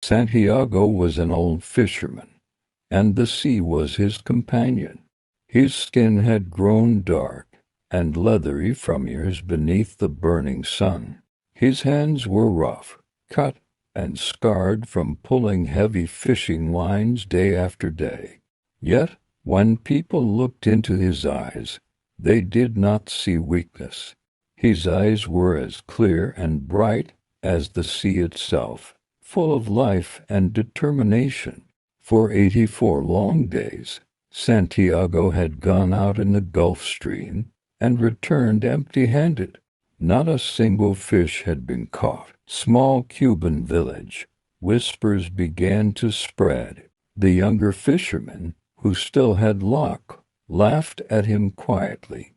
Santiago was an old fisherman, and the sea was his companion. His skin had grown dark and leathery from years beneath the burning sun. His hands were rough, cut, and scarred from pulling heavy fishing lines day after day. Yet, when people looked into his eyes, they did not see weakness. His eyes were as clear and bright as the sea itself, full of life and determination. For 84 long days, Santiago had gone out in the Gulf Stream and returned empty-handed. Not a single fish had been caught. Small Cuban village. Whispers began to spread. The younger fishermen, who still had luck, laughed at him quietly.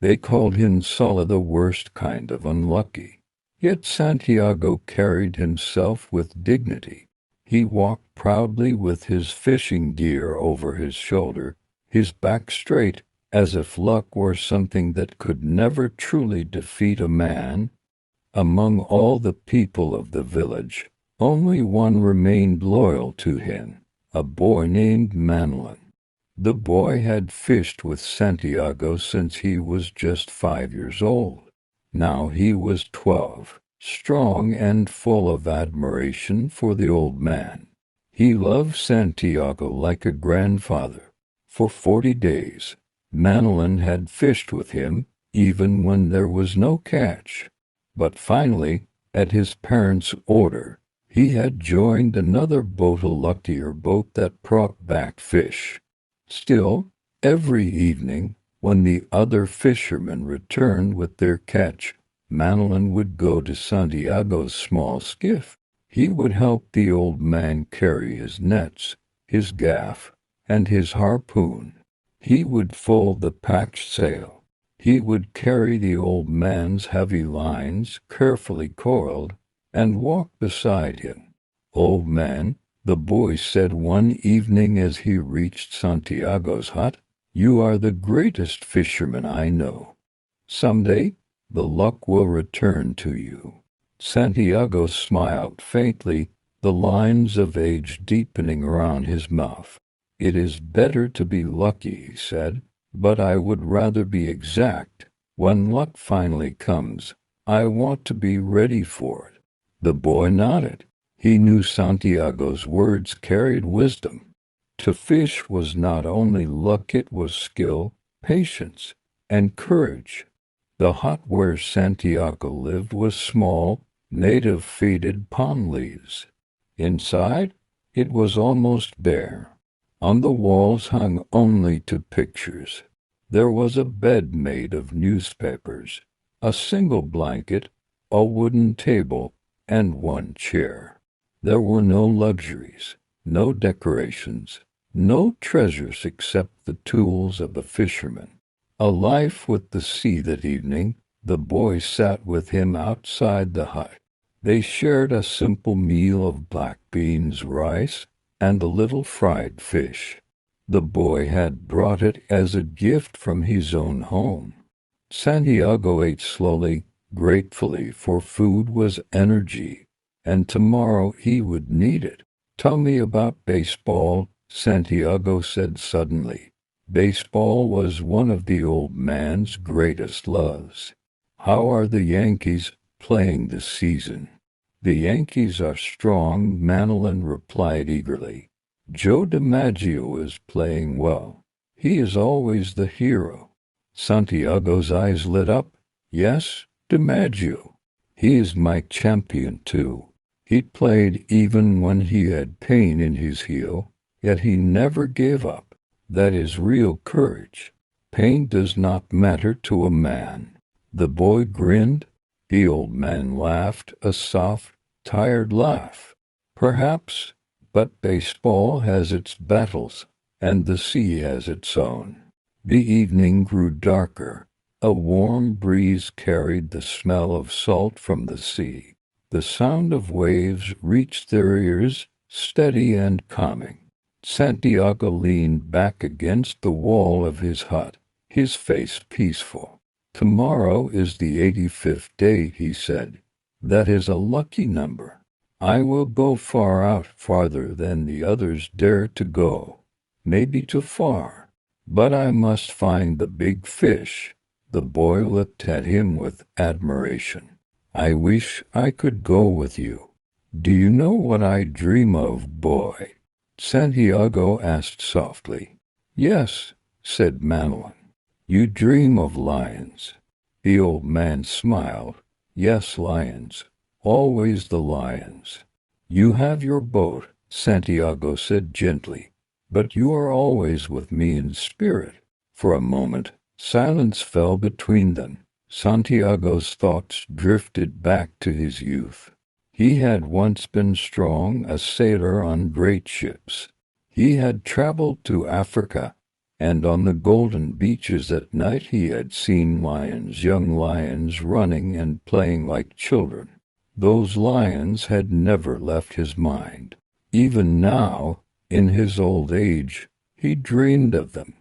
They called him Sulla, the worst kind of unlucky. Yet Santiago carried himself with dignity. He walked proudly with his fishing gear over his shoulder, his back straight, as if luck were something that could never truly defeat a man. Among all the people of the village, only one remained loyal to him, a boy named Manuel. The boy had fished with Santiago since he was just 5 years old. Now he was 12, strong and full of admiration for the old man. He loved Santiago like a grandfather. For 40 days, Manuel had fished with him, even when there was no catch. But finally, at his parents' order, he had joined another boat, a luckier boat that brought back fish. Still, every evening, when the other fishermen returned with their catch, Manuel would go to Santiago's small skiff. He would help the old man carry his nets, his gaff, and his harpoon. He would fold the packed sail. He would carry the old man's heavy lines carefully coiled and walk beside him. "Old man," the boy said one evening as he reached Santiago's hut, "you are the greatest fisherman I know. Someday the luck will return to you." Santiago smiled faintly, the lines of age deepening around his mouth. "It is better to be lucky," he said, "but I would rather be exact. When luck finally comes, I want to be ready for it." The boy nodded. He knew Santiago's words carried wisdom. To fish was not only luck, it was skill, patience, and courage. The hut where Santiago lived was small, made of faded palm leaves. Inside, it was almost bare. On the walls hung only two pictures. There was a bed made of newspapers, a single blanket, a wooden table, and one chair. There were no luxuries, no decorations, no treasures except the tools of a fisherman. A life with the sea. That evening, the boy sat with him outside the hut. They shared a simple meal of black beans, rice, and a little fried fish. The boy had brought it as a gift from his own home. Santiago ate slowly, gratefully, for food was energy, and tomorrow he would need it. "Tell me about baseball," Santiago said suddenly. Baseball was one of the old man's greatest loves. "How are the Yankees playing this season?" "The Yankees are strong," Manuel replied eagerly. "Joe DiMaggio is playing well. He is always the hero." Santiago's eyes lit up. "Yes, DiMaggio. He is my champion too. He played even when he had pain in his heel, yet he never gave up. That is real courage. Pain does not matter to a man." The boy grinned. The old man laughed, a soft, tired laugh. "Perhaps, but baseball has its battles, and the sea has its own." The evening grew darker. A warm breeze carried the smell of salt from the sea. The sound of waves reached their ears, steady and calming. Santiago leaned back against the wall of his hut, his face peaceful. "Tomorrow is the 85th day," he said. "That is a lucky number. I will go far out, farther than the others dare to go, maybe too far, but I must find the big fish." The boy looked at him with admiration. "I wish I could go with you." "Do you know what I dream of, boy?" Santiago asked softly. "Yes," said Madeline. "You dream of lions." The old man smiled. "Yes, lions. Always the lions." "You have your boat," Santiago said gently, "but you are always with me in spirit." For a moment, silence fell between them. Santiago's thoughts drifted back to his youth. He had once been strong, a sailor on great ships. He had traveled to Africa, and on the golden beaches at night he had seen lions, young lions, running and playing like children. Those lions had never left his mind. Even now, in his old age, he dreamed of them.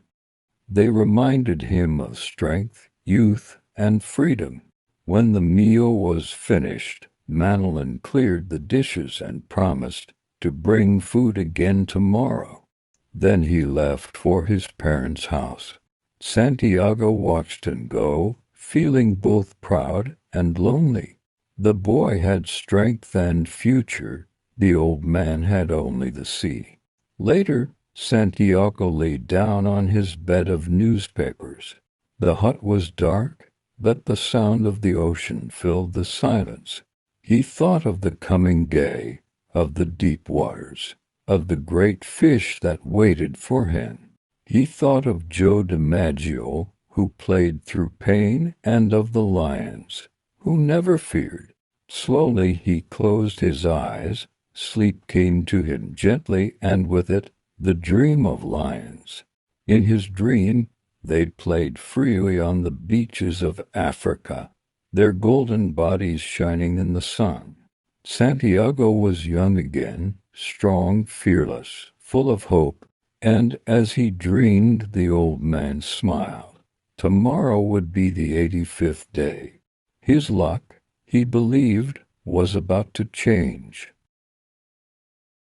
They reminded him of strength, youth, and freedom. When the meal was finished, Madeline cleared the dishes and promised to bring food again tomorrow. Then he left for his parents' house. Santiago watched him go, feeling both proud and lonely. The boy had strength and future. The old man had only the sea. Later, Santiago lay down on his bed of newspapers. The hut was dark, but the sound of the ocean filled the silence. He thought of the coming day, of the deep waters, of the great fish that waited for him. He thought of Joe DiMaggio, who played through pain, and of the lions, who never feared. Slowly he closed his eyes. Sleep came to him gently, and with it, the dream of lions. In his dream, they played freely on the beaches of Africa, their golden bodies shining in the sun. Santiago was young again, strong, fearless, full of hope, and as he dreamed, the old man smiled. Tomorrow would be the 85th day. His luck, he believed, was about to change.